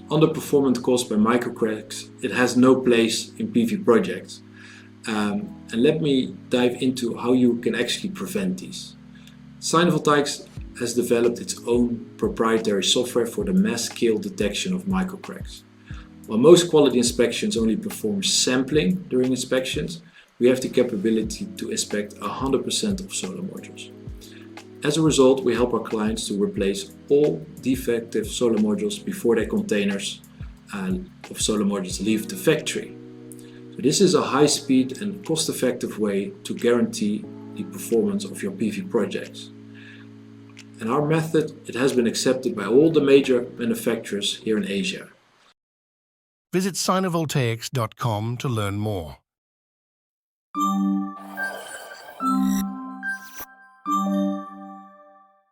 underperformance caused by microcracks, it has no place in PV projects. And let me dive into how you can actually prevent these. Sinovoltaics has developed its own proprietary software for the mass scale detection of microcracks. While most quality inspections only perform sampling during inspections, we have the capability to inspect 100% of solar modules. As a result, we help our clients to replace all defective solar modules before their containers of solar modules leave the factory. So this is a high-speed and cost-effective way to guarantee the performance of your PV projects. And our method, it has been accepted by all the major manufacturers here in Asia. Visit sinovoltaics.com to learn more.